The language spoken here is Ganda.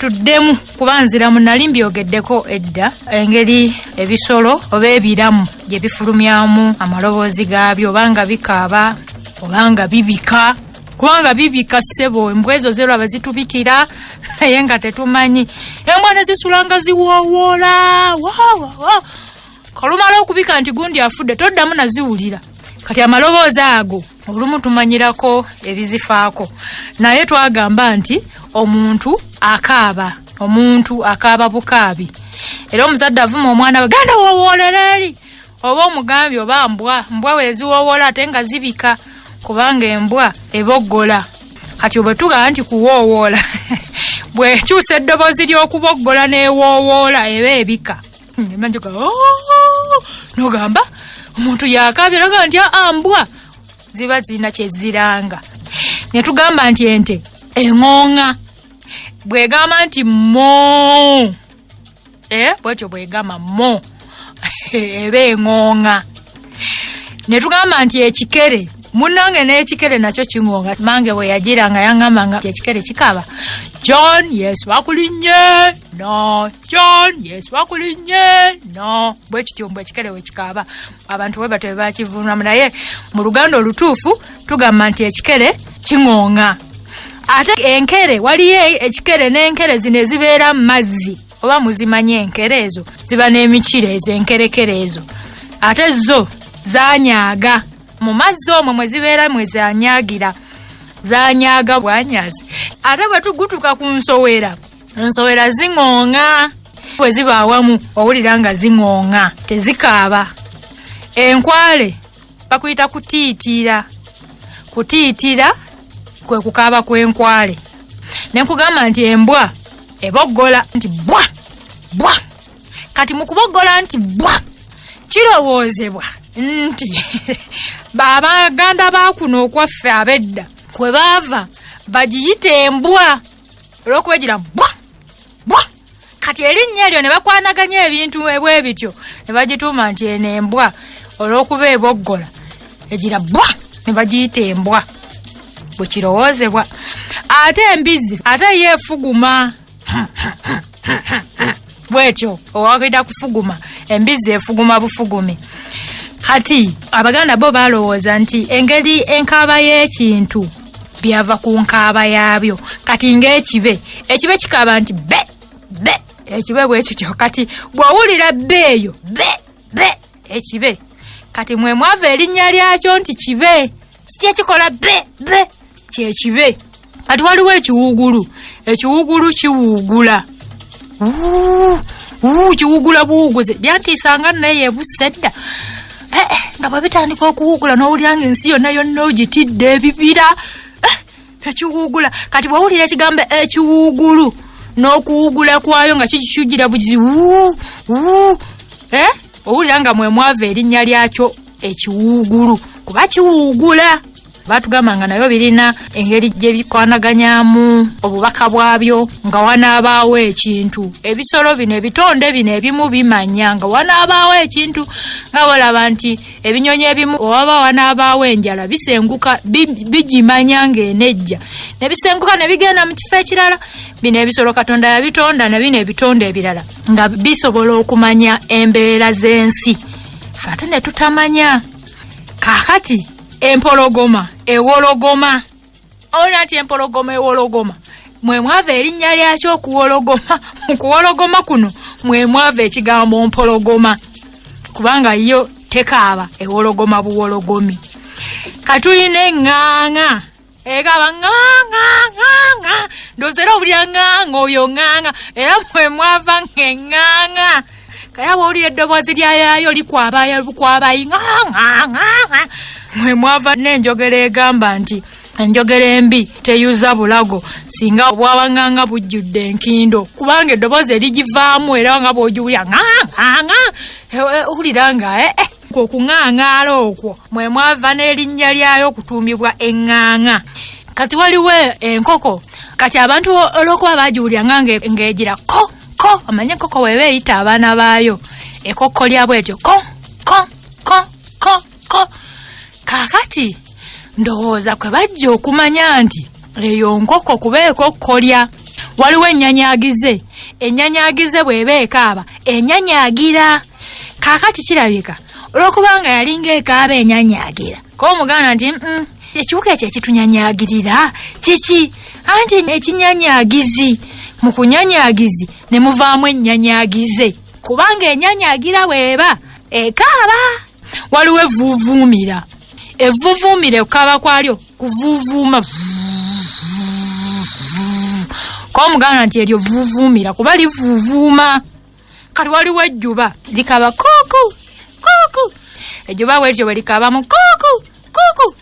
katuddemu kubanzira mu nali mbyogeddeko edda engeri ebisolo oba ebiramu gye bifulumyamu amaloboozi gaabyo obanga bikaaba obanga bibika kubanga bibika ssebo embwa ezo zero abazitubikira naye nga tetumanyi embwa ne zisulanga ziwoowoola kalumala okubika nti gundi afudde toddamu naziwulira kati amaloboozi ago olumu tumanyirako ebizifaako naye twagamba nti omuntu akaaba bukaabi era omuzadde avuma omwana we genda wowoolera eri oba omugambye oba mbwa weziwoowoola ate nga zibika kubanga embwa eboggola kati bwe tugamba nti kuwoowoola bwekyusa eddoboozi ly'okuboggola n'ewoowoola eba ebika emanjuka nogamba omuntu yakaabye naga nti mbwa ziba zirina kyeziranga netugamba nti ente eŋŋooŋa bwegamba nti mo bwetyo bwegamba mo eba eŋŋooŋa netugamba nti ekikere munange n'ekikere nakyo kiŋŋooŋa mange bwe yagiranga yaŋŋambanga ekikere kikaaba John yes wakulinye no John yes wakulinye no bwekityo mbwe ekikere we kikaaba abantu bwe bato bakivunwamu naye mu luganda olutuufu tugamba nti ekikere kiŋŋooŋa ate enkere waliyo ekikere n'enkere zino ezibeera mu mazzi oba muzimanye enkere ezo ziba n'emikire ezo enkerekere ezo ate zo zanyaga mu mazzi omwo mwe zibeera mwe zanyagira zanyaga bwanyazi ate bwe tugutuka ku nsowera ziŋŋooŋa bwe ziba awamu owulira nga ziŋŋooŋa tezikaaba enkwale bakuyita kutiitira kwe kukaaba kw'enkwale nenkugamba nti embwa eboggola nti bwa bwa kati mu kuboggola nti bwa kirowoozebwa nti abaganda bakuno okwaffe abedda kwe baava bagiyita embwa olw'okuba egira bwa bwa kati erinnya eryo ne bakwanaganya ebintu bwe bityo ne bagituuma nti eno embwa olw'okuba eboggola egira bwa ne bagiyita embwa bwe kirowoozebwa ate embizzi ate yeefuguma bwetyo owagenda kufuguma embizzi efuguma bufugumi kati abaganda bo balowooza nti engeri enkaaba y'ekintu byava ku nkaaba yaabyo kati ng'ekibe kikaaba nti be ekibe bwekityo kati bw'owulira beeyo be ekibe kati mwe mwava erinnya lyakyo nti kibe kiki ekikola be kyekibe kati waliwo ekiwugulu kiwugula kiwugula buwuguze byantiisanga naye yebusse dda nga bwe bitandika okuwugula n'owulira nga ensi yonna ogitidde ebibira ekiwugula kati bw'owulira ekigambo ekiwugulu n'okuwugula kwayo nga kikijjira bugizi owulira nga mwe mwava erinnya lyakyo ekiwugulu kuba kiwugula batugamba nga nayo birina engeri gye bikwanaganyamu obubaka bwabyo nga wanaabaawo ekintu ebisolo bino ebitonde bino ebimu bimanya nga wanaabaawo ekintu nga bolaba nti ebinyonyi ebimu owaba wanaabaawo enjala bisenguka bigimanya ng'enejja ne bisenguka ne bigenda mu kifo ekirala bino ebisolo Katonda yabitonda ne bino ebitonde ebirala nga bisobola okumanya embeera z'ensi ffe ate ne tutamanya kaakati empologoma ewologoma olina nti empologoma ewologoma mwe mwava erinnya lyakyo okuwologoma mu kuwologoma kuno mwe mwava ekigambo mpologoma kubanga yo tekaaba ewologoma buwologomi katulina eŋŋaaŋa ekaba ŋŋaaŋa ndowooza era obulya ŋŋaaŋa oyo ŋŋaaŋa era mwe mwava ng'eŋŋaaŋa kaya bw'owulira eddoboozi lyayayo likwabayi ŋŋaaŋa mwe mwava n'enjogera egamba nti enjogera embi teyuza bulago singa obwawaŋŋaaŋa bujjudde enkindo kubanga eddoboozi erigivaamu era nga bw'ogiwulira ŋŋaaŋa owulira nga okuŋŋaaŋaala okwo mwe mwava n'erinnya lyayo okutuumibwa eŋŋaaŋa kati waliwo enkoko kati abantu olw'okuba bagiwulira ng'egira ko amanye enkoko weeba eyita abaana baayo ekokkolya bwetyo ko kaakati ndowooza kwe bajja okumanya nti eyo nkoko kuba ekokkolya waliwo ennyanyagize. Ennyanyagize bw'eba ekaaba ennyanyagira. Kaakati kirabika olw'okubanga yalinga ekaaba ennyanyagira ko omuganda nti ekiwuka ekyo ekitunyanyagirira kiki? Anti ekinnyanyagizi mu kunnyanyagizi ne muvaamu ennyanyagize kubanga ennyanyagira bw'eba ekaaba. Waliwo evvuuvuumira. Evvuuvuumira okukaaba kwalyo kuvuuvuuma ko omuganda nti eryo vvuuvuumira kuba livuuvuuma. Kati waliwo ejjuba likaba kuuku kuuku. Ejjuba bw'etyo bwe likaabamu kuuku kuuku